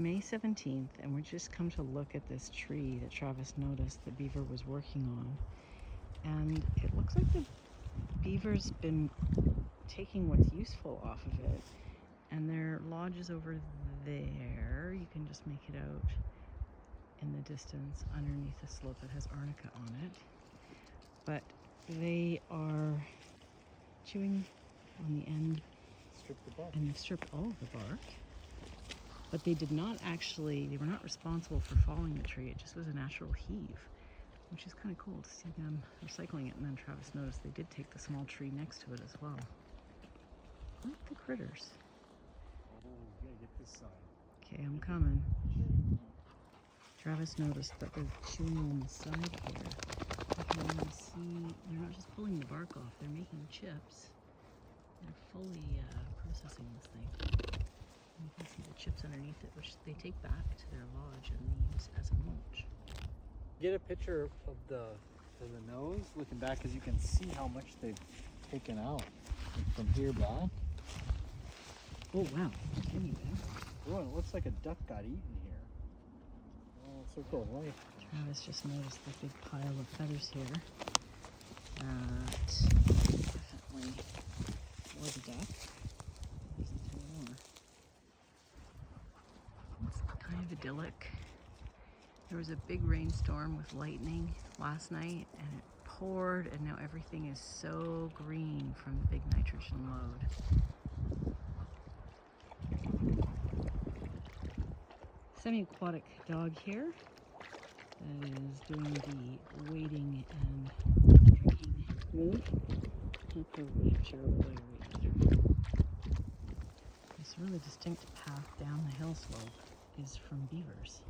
May 17th, and we're just come to look at this tree that Travis noticed the beaver was working on. And it looks like the beaver's been taking what's useful off of it. And their lodge is over there. You can just make it out in the distance underneath the slope that has arnica on it. But they are chewing on the end. Strip the bark. And they've stripped all of the bark. But they were not responsible for falling the tree. It just was a natural heave, which is kind of cool to see them recycling it. And then Travis noticed they did take the small tree next to it as well. I like the critters. Oh, you gotta get this side. Okay, I'm coming. Travis noticed that they're chewing on the side here. You can really see they're not just pulling the bark off, they're making chips. They're fully processing this thing. You can see the chips underneath it, which they take back to their lodge and they use as a mulch. Get a picture of the nose looking back, because you can see how much they've taken out from here back. Oh wow! Anyway, Oh, it looks like a duck got eaten here. Oh, so cool, right? Travis just noticed the big pile of feathers here. That definitely was a duck. There's two more. It's kind of idyllic. There was a big rainstorm with lightning last night, and it poured, and now everything is so green from the big nitrogen load. Semi-aquatic dog here that is doing the wading and drinking move. Not probably a terrible way to wade either. This really distinct path down the hill slope is from beavers.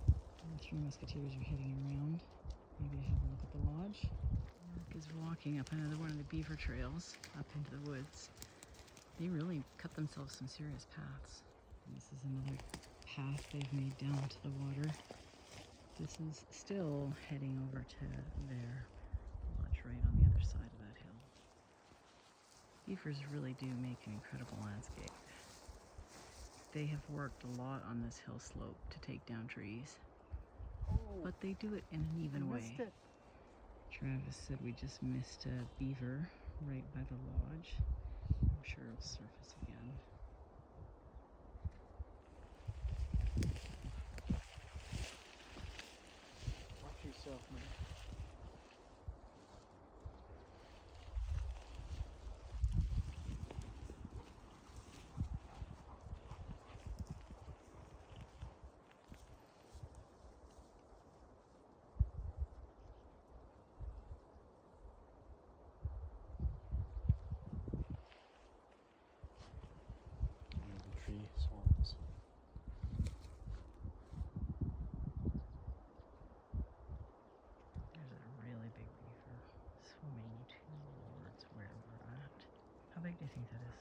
And the three musketeers are heading around, maybe to have a look at the lodge. Mark is walking up another one of the beaver trails up into the woods. They really cut themselves some serious paths. And this is another path they've made down to the water. This is still heading over to their lodge right on the other side of that hill. Beavers really do make an incredible landscape. They have worked a lot on this hill slope to take down trees, but they do it in an even way. Travis said we just missed a beaver right by the lodge. I'm sure it'll surface again. Watch yourself, man. The tree swans. There's a really big beaver swimming towards where we're at. How big do you think that is?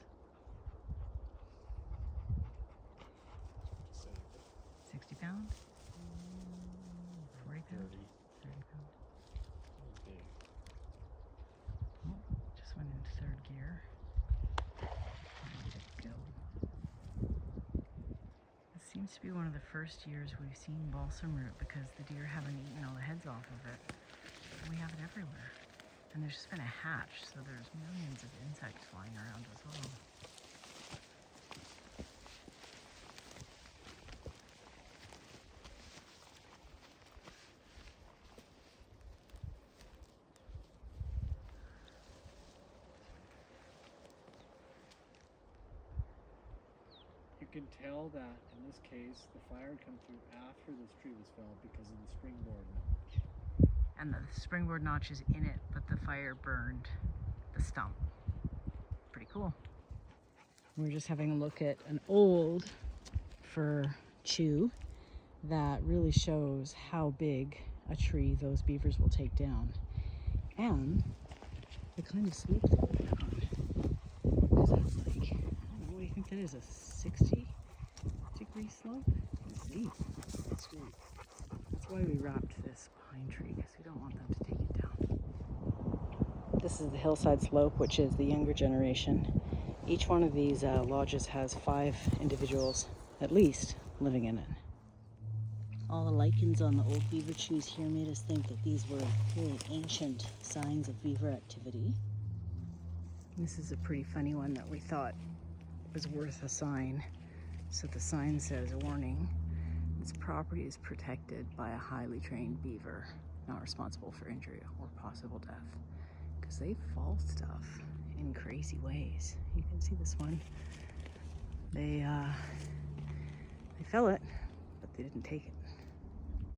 60 pounds? 40 pounds? 30 pounds? Big. Oh, just went into third gear. Ready to go. This seems to be one of the first years we've seen balsam root because the deer haven't eaten all the heads off of it. We have it everywhere. And there's just been a hatch, so there's millions of insects flying around as well. You can tell that in this case the fire had come through after this tree was felled because of the springboard notch. And the springboard notch is in it, but the fire burned the stump. Pretty cool. We're just having a look at an old fir chew that really shows how big a tree those beavers will take down. And the kind of slope that they're on. What is that like? I don't know, what do you think that is? A 60-degree slope? It's steep. It's steep. That's why we wrapped this pine tree, because we don't want them to take it down. This is the hillside slope, which is the younger generation. Each one of these lodges has 5 individuals at least living in it. All the lichens on the old beaver chews here made us think that these were really ancient signs of beaver activity. This is a pretty funny one that we thought was worth a sign. So the sign says, warning, this property is protected by a highly trained beaver, not responsible for injury or possible death. Because they fall stuff in crazy ways. You can see this one. They fell it, but they didn't take it.